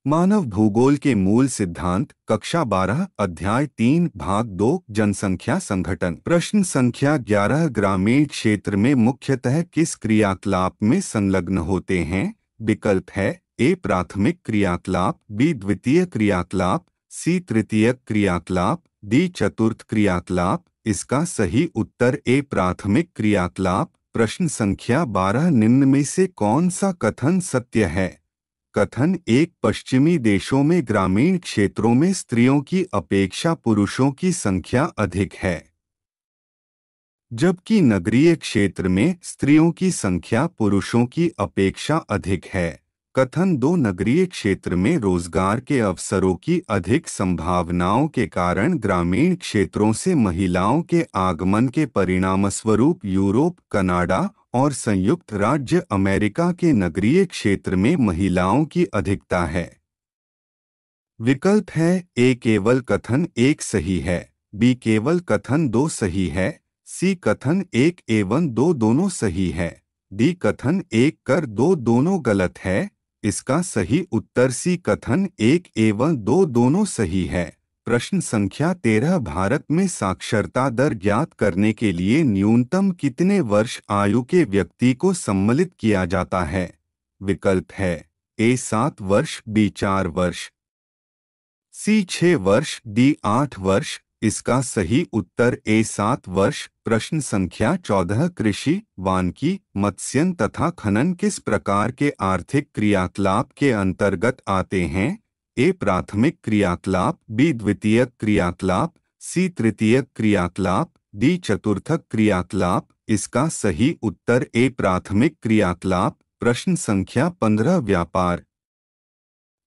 मानव भूगोल के मूल सिद्धांत कक्षा 12 अध्याय 3 भाग 2 जनसंख्या संगठन। प्रश्न संख्या 11 ग्रामीण क्षेत्र में मुख्यतः किस क्रियाकलाप में संलग्न होते हैं? विकल्प है ए प्राथमिक क्रियाकलाप, बी द्वितीय क्रियाकलाप, सी तृतीय क्रियाकलाप, डी चतुर्थ क्रियाकलाप। इसका सही उत्तर ए प्राथमिक क्रियाकलाप। प्रश्न संख्या 12 निम्न में से कौन सा कथन सत्य है? कथन एक पश्चिमी देशों में ग्रामीण क्षेत्रों में स्त्रियों की अपेक्षा पुरुषों की संख्या अधिक है, जबकि नगरीय क्षेत्र में स्त्रियों की संख्या पुरुषों की अपेक्षा अधिक है। कथन दो नगरीय क्षेत्र में रोजगार के अवसरों की अधिक संभावनाओं के कारण ग्रामीण क्षेत्रों से महिलाओं के आगमन के परिणामस्वरूप यूरोप, कनाडा और संयुक्त राज्य अमेरिका के नगरीय क्षेत्र में महिलाओं की अधिकता है। विकल्प है ए केवल कथन एक सही है, बी केवल कथन दो सही है, सी कथन एक एवं दो दोनों सही है, डी कथन एक कर दो दोनों गलत है। इसका सही उत्तर सी कथन एक एवं दो दोनों सही है। प्रश्न संख्या 13 भारत में साक्षरता दर ज्ञात करने के लिए न्यूनतम कितने वर्ष आयु के व्यक्ति को सम्मिलित किया जाता है? विकल्प है ए 7 वर्ष, बी 4 वर्ष, सी 6 वर्ष, डी 8 वर्ष। इसका सही उत्तर ए 7 वर्ष। प्रश्न संख्या 14 कृषि, वानिकी, मत्स्यन तथा खनन किस प्रकार के आर्थिक क्रियाकलाप के अंतर्गत आते हैं? ए प्राथमिक क्रियाकलाप, बी द्वितीयक क्रियाकलाप, सी तृतीयक क्रियाकलाप, डी चतुर्थक क्रियाकलाप। इसका सही उत्तर ए प्राथमिक क्रियाकलाप। प्रश्न संख्या 15 व्यापार,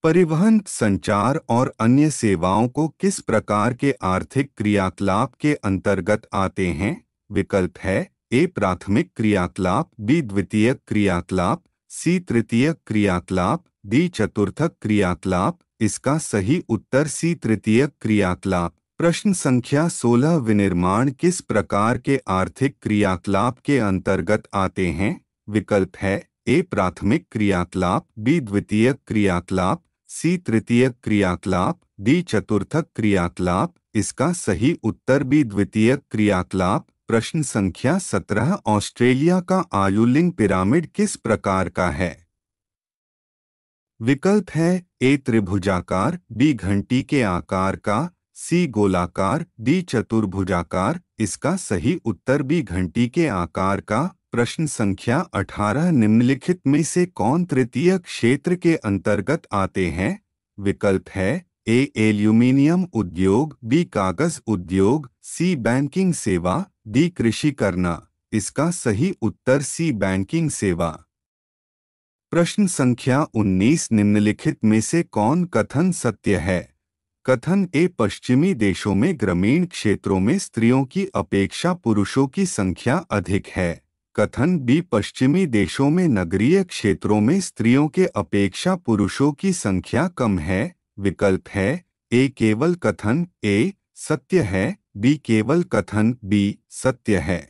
परिवहन, संचार और अन्य सेवाओं को किस प्रकार के आर्थिक क्रियाकलाप के अंतर्गत आते हैं? विकल्प है ए प्राथमिक क्रियाकलाप, बी द्वितीयक क्रियाकलाप, सी तृतीयक क्रियाकलाप, डी चतुर्थक क्रियाकलाप। इसका सही उत्तर सी तृतीयक क्रियाकलाप। प्रश्न संख्या 16 विनिर्माण किस प्रकार के आर्थिक क्रियाकलाप के अंतर्गत आते हैं? विकल्प है ए प्राथमिक क्रियाकलाप, बी द्वितीयक क्रियाकलाप, सी तृतीयक क्रियाकलाप, डी चतुर्थक क्रियाकलाप। इसका सही उत्तर बी द्वितीयक क्रियाकलाप। प्रश्न संख्या 17 ऑस्ट्रेलिया का आयुलिंग पिरामिड किस प्रकार का है? विकल्प है ए त्रिभुजाकार, बी घंटी के आकार का, सी गोलाकार, डी चतुर्भुजाकार। इसका सही उत्तर बी घंटी के आकार का। प्रश्न संख्या 18 निम्नलिखित में से कौन तृतीय क्षेत्र के अंतर्गत आते हैं? विकल्प है ए एल्यूमीनियम उद्योग, बी कागज उद्योग, सी बैंकिंग सेवा, डी कृषि करना। इसका सही उत्तर सी बैंकिंग सेवा। प्रश्न संख्या 19 निम्नलिखित में से कौन कथन सत्य है? कथन ए पश्चिमी देशों में ग्रामीण क्षेत्रों में स्त्रियों की अपेक्षा पुरुषों की संख्या अधिक है। कथन बी पश्चिमी देशों में नगरीय क्षेत्रों में स्त्रियों के अपेक्षा पुरुषों की संख्या कम है। विकल्प है ए केवल कथन ए सत्य है, बी केवल कथन बी सत्य है,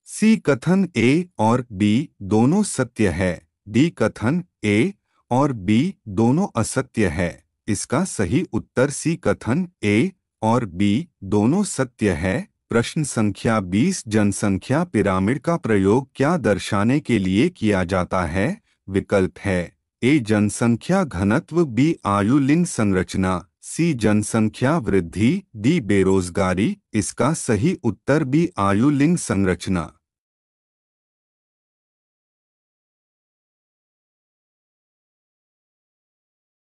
सी कथन ए और बी दोनों सत्य है, डी कथन ए और बी दोनों असत्य है। इसका सही उत्तर सी कथन ए और बी दोनों सत्य है। प्रश्न संख्या 20 जनसंख्या पिरामिड का प्रयोग क्या दर्शाने के लिए किया जाता है? विकल्प है ए जनसंख्या घनत्व, बी आयु लिंग संरचना, सी जनसंख्या वृद्धि, डी बेरोजगारी। इसका सही उत्तर बी आयु लिंग संरचना।